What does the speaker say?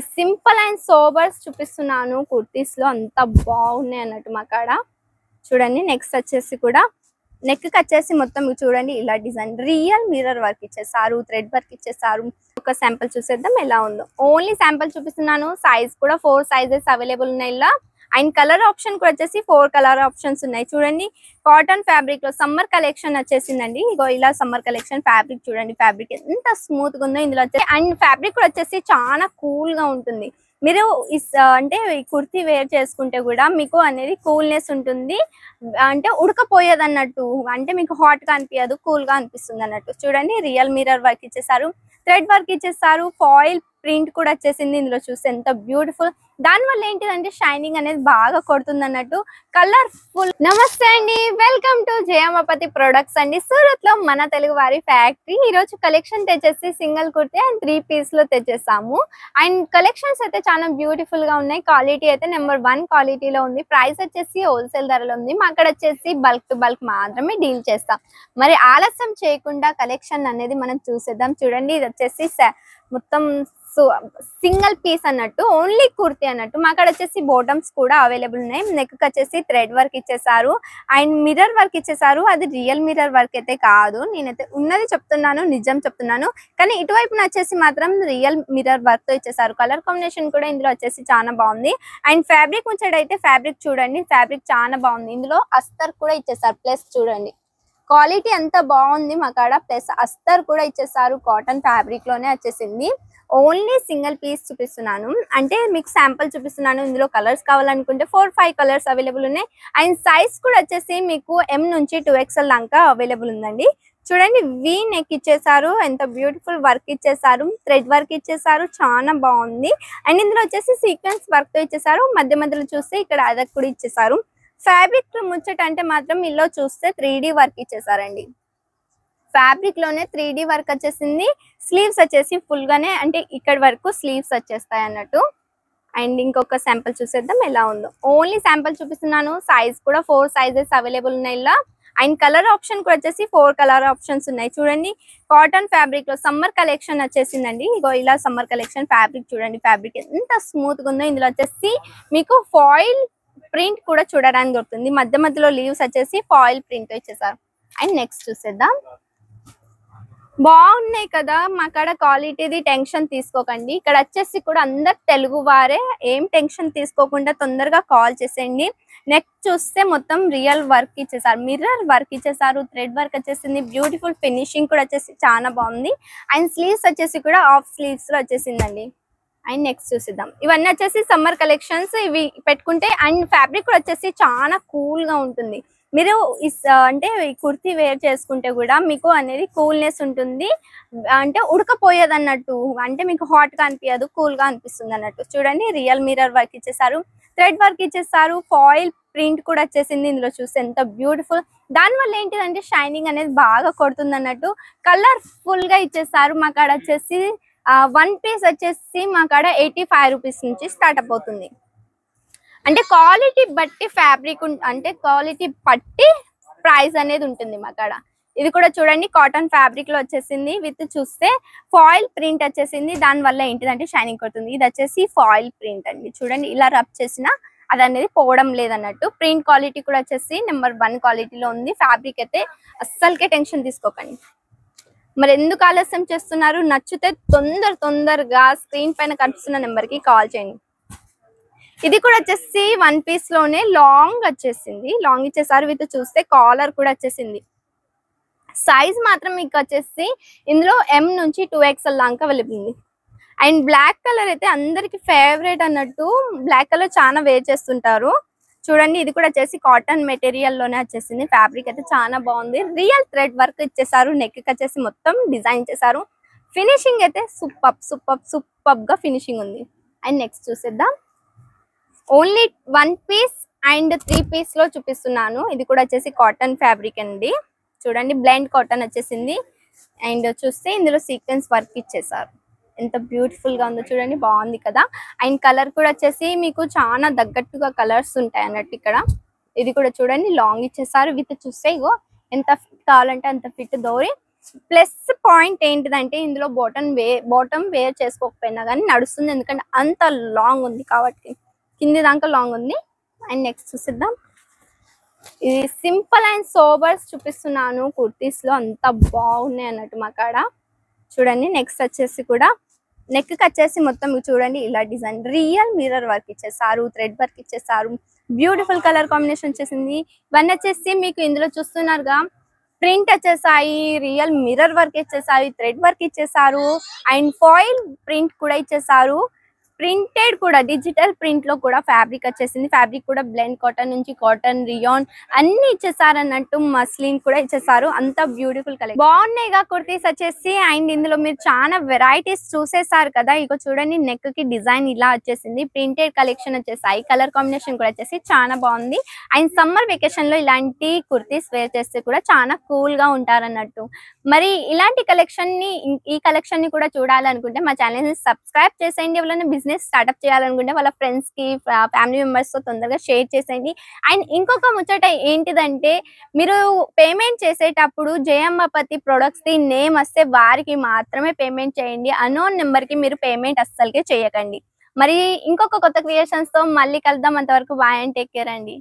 Simple and Sobers చూపిస్తున్నాను. కుర్తీస్ లో అంత బాగున్నాయి అన్నట్టు మా కాడ. చూడండి నెక్స్ట్ వచ్చేసి కూడా నెక్ కి వచ్చేసి మొత్తం చూడండి ఇలా డిజైన్ రియల్ మిర్రర్ వర్క్ ఇచ్చేసారు, థ్రెడ్ వర్క్ ఇచ్చేసారు. ఒక శాంపుల్ చూసేద్దాం ఎలా ఉందో. ఓన్లీ శాంపుల్ చూపిస్తున్నాను. సైజ్ కూడా 4 సైజెస్ అవైలబుల్ ఉన్నాయి ఇలా. అండ్ కలర్ ఆప్షన్ కూడా వచ్చేసి 4 కలర్ ఆప్షన్స్ ఉన్నాయి. చూడండి కాటన్ ఫ్యాబ్రిక్ లో సమ్మర్ కలెక్షన్ వచ్చేసిందండి. ఇగో ఇలా సమ్మర్ కలెక్షన్ ఫ్యాబ్రిక్ చూడండి. ఫ్యాబ్రిక్ ఎంత స్మూత్ గా ఉందో ఇందులో వచ్చేసి. అండ్ ఫ్యాబ్రిక్ కూడా వచ్చేసి చాలా కూల్ గా ఉంటుంది. మీరు అంటే ఈ కుర్తీ వేర్ చేసుకుంటే కూడా మీకు అనేది కూల్నెస్ ఉంటుంది. అంటే ఉడకపోయేది అన్నట్టు, అంటే మీకు హాట్ గా అనిపించదు, కూల్ గా అనిపిస్తుంది అన్నట్టు. చూడండి రియల్ మిర్రర్ వర్క్ ఇచ్చేసారు, థ్రెడ్ వర్క్ ఇచ్చేసారు, ఫాయిల్ ప్రింట్ కూడా వచ్చేసింది. ఇందులో చూస్తే ఎంత బ్యూటిఫుల్. దాని వల్ల ఏంటిదంటే షైనింగ్ అనేది బాగా కొడుతుంది అన్నట్టు, కలర్ఫుల్. నమస్తే అండి, వెల్కమ్ టు జయమపతి ప్రొడక్ట్స్ అండి, సూరత్ లో మన తెలుగు వారి ఫ్యాక్టరీ. ఈ రోజు కలెక్షన్ తెచ్చేసి సింగిల్ కుర్తీ అండ్ 3 పీస్ లో తెచ్చేసాము. అండ్ కలెక్షన్స్ అయితే చాలా బ్యూటిఫుల్ గా ఉన్నాయి. క్వాలిటీ అయితే నెంబర్ 1 క్వాలిటీలో ఉంది. ప్రైస్ వచ్చేసి హోల్సేల్ ధరలో ఉంది. మా అక్కడ వచ్చేసి బల్క్ టు బల్క్ మాత్రమే డీల్ చేస్తాం. మరి ఆలస్యం చేయకుండా కలెక్షన్ అనేది మనం చూసేద్దాం. చూడండి ఇది వచ్చేసి మొత్తం సింగిల్ పీస్ అన్నట్టు, ఓన్లీ కుర్తీ అన్నట్టు. మా అక్కడ వచ్చేసి బాటమ్స్ కూడా అవైలబుల్ ఉన్నాయి. నెక్ వచ్చేసి థ్రెడ్ వర్క్ ఇచ్చేసారు అండ్ మిర్రర్ వర్క్ ఇచ్చేసారు. అది రియల్ మిర్రర్ వర్క్ అయితే కాదు, నేనైతే ఉన్నది చెప్తున్నాను, నిజం చెప్తున్నాను. కానీ ఇటువైపు వచ్చేసి మాత్రం రియల్ మిర్రర్ వర్క్ తో ఇచ్చేసారు. కలర్ కాంబినేషన్ కూడా ఇందులో వచ్చేసి చాలా బాగుంది. అండ్ ఫ్యాబ్రిక్ వచ్చేటైతే ఫ్యాబ్రిక్ చూడండి, ఫ్యాబ్రిక్ చాలా బాగుంది. ఇందులో అస్తర్ కూడా ఇచ్చేసారు. ప్లస్ చూడండి క్వాలిటీ ఎంత బాగుంది మా కాడ. ప్లస్ అస్తర్ కూడా ఇచ్చేసారు. కాటన్ ఫ్యాబ్రిక్ లోనే వచ్చేసింది. ఓన్లీ సింగిల్ పీస్ చూపిస్తున్నాను, అంటే మీకు శాంపుల్ చూపిస్తున్నాను. ఇందులో కలర్స్ కావాలనుకుంటే 4-5 కలర్స్ అవైలబుల్ ఉన్నాయి. అండ్ సైజ్ కూడా వచ్చేసి మీకు M నుంచి 2XL దాకా అవైలబుల్ ఉందండి. చూడండి వీ నెక్ ఇచ్చేసారు, ఎంత బ్యూటిఫుల్ వర్క్ ఇచ్చేసారు, థ్రెడ్ వర్క్ ఇచ్చేసారు, చాలా బాగుంది. అండ్ ఇందులో వచ్చేసి సీక్వెన్స్ వర్క్ తో ఇచ్చేసారు. మధ్య మధ్యలో చూస్తే ఇక్కడ అదర్ కూడా ఇచ్చేసారు. ఫ్యాబ్రిక్ ముచ్చట అంటే మాత్రం ఇల్లో చూస్తే 3D వర్క్ ఇచ్చేసారండి. ఫ్యాబ్రిక్ లోనే 3D వర్క్ వచ్చేసింది. స్లీవ్స్ వచ్చేసి ఫుల్ గానే, అంటే ఇక్కడ వరకు స్లీవ్స్ వచ్చేస్తాయి అన్నట్టు. అండ్ ఇంకొక శాంపుల్ చూసేద్దాం ఎలా ఉందో. ఓన్లీ శాంపుల్ చూపిస్తున్నాను. సైజ్ కూడా 4 సైజెస్ అవైలబుల్ ఉన్నాయి ఇలా. అండ్ కలర్ ఆప్షన్ కూడా వచ్చేసి 4 కలర్ ఆప్షన్స్ ఉన్నాయి. చూడండి కాటన్ ఫ్యాబ్రిక్ లో సమ్మర్ కలెక్షన్ వచ్చేసిందండి. ఇగో ఇలా సమ్మర్ కలెక్షన్ ఫ్యాబ్రిక్ చూడండి. ఫ్యాబ్రిక్ ఎంత స్మూత్ గా ఉందో. ఇందులో వచ్చేసి మీకు ఫాయిల్ ప్రింట్ కూడా చూడడానికి దొరుకుతుంది. మధ్య మధ్యలో లీవ్స్ వచ్చేసి ఫాయిల్ ప్రింట్ ఇచ్చేసారు. అండ్ నెక్స్ట్ చూసేద్దాం. బాగున్నాయి కదా. మా కాడ క్వాలిటీది టెన్షన్ తీసుకోకండి. ఇక్కడ వచ్చేసి కూడా అందరు తెలుగు వారే, ఏం టెన్షన్ తీసుకోకుండా తొందరగా కాల్ చేసేయండి. నెక్ చూస్తే మొత్తం రియల్ వర్క్ ఇచ్చేసారు, మిర్రర్ వర్క్ ఇచ్చేసారు, థ్రెడ్ వర్క్ వచ్చేసింది. బ్యూటిఫుల్ ఫినిషింగ్ కూడా వచ్చేసి చాలా బాగుంది. అండ్ స్లీవ్స్ వచ్చేసి కూడా హాఫ్ స్లీవ్స్ లో వచ్చేసిందండి. అండ్ నెక్స్ట్ చూసిద్దాం. ఇవన్నీ వచ్చేసి సమ్మర్ కలెక్షన్స్. ఇవి పెట్టుకుంటే అండ్ ఫ్యాబ్రిక్ కూడా వచ్చేసి చాలా కూల్ గా ఉంటుంది. మీరు అంటే ఈ కుర్తీ వేర్ చేసుకుంటే కూడా మీకు అనేది కూల్నెస్ ఉంటుంది, అంటే ఉడకపోయేది అన్నట్టు, అంటే మీకు హాట్ గా అనిపించదు, కూల్ గా అనిపిస్తుంది అన్నట్టు. చూడండి రియల్ మిర్రర్ వర్క్ ఇచ్చేసారు, థ్రెడ్ వర్క్ ఇచ్చేసారు, ఫాయిల్ ప్రింట్ కూడా వచ్చేసింది. ఇందులో చూస్తే ఎంత బ్యూటిఫుల్. దాని వల్ల ఏంటిదంటే షైనింగ్ అనేది బాగా కొడుతుంది అన్నట్టు, కలర్ఫుల్ గా ఇచ్చేసారు. మా కాడ వచ్చేసి 1 పీస్ వచ్చేసి మా కాడ 85 రూపీస్ నుంచి స్టార్ట్ అయిపోతుంది. అంటే క్వాలిటీ బట్టి ఫ్యాబ్రిక్, అంటే క్వాలిటీ బట్టి ప్రైస్ అనేది ఉంటుంది మా కాడ. ఇది కూడా చూడండి కాటన్ ఫ్యాబ్రిక్ లో వచ్చేసింది. విత్ చూస్తే ఫాయిల్ ప్రింట్ వచ్చేసింది. దాని వల్ల ఏంటిదంటే షైనింగ్ కొడుతుంది. ఇది వచ్చేసి ఫాయిల్ ప్రింట్ అండి. చూడండి ఇలా రబ్ చేసిన అది అనేది పోవడం లేదన్నట్టు. ప్రింట్ క్వాలిటీ కూడా వచ్చేసి నెంబర్ 1 క్వాలిటీలో ఉంది. ఫ్యాబ్రిక్ అయితే అస్సలకే టెన్షన్ తీసుకోకండి. మరి ఎందుకు ఆలస్యం చేస్తున్నారు? నచ్చితే తొందరగా స్క్రీన్ పైన కనిపిస్తున్న నెంబర్ కి కాల్ చేయండి. ఇది కూడా వచ్చేసి 1 పీస్ లోనే లాంగ్ వచ్చేసింది, లాంగ్ ఇచ్చేసారు. విత్ చూస్తే కాలర్ కూడా వచ్చేసింది. సైజ్ మాత్రం మీకు వచ్చేసి ఇందులో M నుంచి 2XL దాకా అవైలబుల్ ఉంది. అండ్ బ్లాక్ కలర్ అయితే అందరికి ఫేవరెట్ అన్నట్టు, బ్లాక్ కలర్ చాలా వేర్ చేస్తుంటారు. చూడండి ఇది కూడా వచ్చేసి కాటన్ మెటీరియల్ లోనే వచ్చేసింది. ఫ్యాబ్రిక్ అయితే చాలా బాగుంది. రియల్ థ్రెడ్ వర్క్ ఇచ్చేసారు. నెక్ వచ్చేసి మొత్తం డిజైన్ చేశారు. ఫినిషింగ్ అయితే సూపర్ గా ఫినిషింగ్ ఉంది. అండ్ నెక్స్ట్ చూసేద్దాం. ఓన్లీ 1 పీస్ అండ్ 3 పీస్ లో చూపిస్తున్నాను. ఇది కూడా వచ్చేసి కాటన్ ఫ్యాబ్రిక్ అండి. చూడండి బ్లెండ్ కాటన్ వచ్చేసింది. అండ్ చూస్తే ఇందులో సీక్వెన్స్ వర్క్ ఇచ్చేసారు. ఎంత బ్యూటిఫుల్ గా ఉందో చూడండి, బాగుంది కదా. అండ్ కలర్ కూడా వచ్చేసి మీకు చాలా తగ్గట్టుగా కలర్స్ ఉంటాయి అన్నట్టు ఇక్కడ. ఇది కూడా చూడండి లాంగ్ ఇచ్చేసారు. విత్ చూస్తే ఇగో ఎంత ఫిట్ కావాలంటే అంత ఫిట్ దోరి ప్లస్ పాయింట్ ఏంటిదంటే ఇందులో బాటమ్ వేర్ చేసుకోకపోయినా కానీ నడుస్తుంది, ఎందుకంటే అంత లాంగ్ ఉంది కాబట్టి, కింది దాకా లాంగ్ ఉంది. అండ్ నెక్స్ట్ చూసిద్దాం. ఇది సింపుల్ అండ్ సోబర్స్ చూపిస్తున్నాను కుర్తీస్ లో, అంత బాగున్నాయి అన్నట్టు మా కాడ. చూడండి నెక్స్ట్ వచ్చేసి కూడా నెక్ వచ్చేసి మొత్తం చూడండి ఇలా డిజైన్ రియల్ మిర్రర్ వర్క్ ఇచ్చేసారు, థ్రెడ్ వర్క్ ఇచ్చేసారు, బ్యూటిఫుల్ కలర్ కాంబినేషన్ వచ్చేసింది. ఇవన్నీ వచ్చేసి మీకు ఇందులో చూస్తున్నారుగా ప్రింట్ వచ్చేసాయి, రియల్ మిర్రర్ వర్క్ ఇచ్చేసారు, థ్రెడ్ వర్క్ ఇచ్చేసారు, అండ్ ఫాయిల్ ప్రింట్ కూడా ఇచ్చేసారు. ప్రింటెడ్ కూడా డిజిటల్ ప్రింట్ లో కూడా ఫ్యాబ్రిక్ వచ్చేసింది. ఫ్యాబ్రిక్ కూడా బ్లెండ్ కాటన్ నుంచి కాటన్, రియాన్ అన్ని ఇచ్చేసారు అన్నట్టు, మస్లిన్ కూడా ఇచ్చేసారు. అంత బ్యూటిఫుల్ కలర్ బాగున్నాయిగా కుర్తీస్ వచ్చేసి. అండ్ ఇందులో మీరు చాలా వెరైటీస్ చూసేసారు కదా, ఇక చూడండి నెక్ కి డిజైన్ ఇలా వచ్చేసింది, ప్రింటెడ్ కలెక్షన్ వచ్చేసాయి, కలర్ కాంబినేషన్ కూడా వచ్చేసి చాలా బాగుంది. అండ్ సమ్మర్ వెకేషన్ లో ఇలాంటి కుర్తీస్ వేర్ చేస్తే కూడా చాలా కూల్ గా ఉంటారు అన్నట్టు. మరి ఇలాంటి ఈ కలెక్షన్ ని కూడా చూడాలనుకుంటే మా ఛానల్ ని సబ్స్క్రైబ్ చేసేయండి. ఎవరైనా బిజినెస్ స్టార్ట్అప్ చేయాలనుకుంటే వాళ్ళ ఫ్రెండ్స్ కి, ఫ్యామిలీ మెంబర్స్ తో తొందరగా షేర్ చేసేయండి. అండ్ ఇంకొక ముచ్చట ఏంటిదంటే, మీరు పేమెంట్ చేసేటప్పుడు జయమ్మపతి ప్రొడక్ట్స్ ది నేమ్ వస్తే వారికి మాత్రమే పేమెంట్ చేయండి, అన్నోన్ నెంబర్ కి మీరు పేమెంట్ అస్సలకే చేయకండి. మరి ఇంకొక కొత్త క్రియేషన్స్ తో మళ్ళీ కలుద్దాం. అంతవరకు బాయ్ అండ్ టేక్ కేర్ అండి.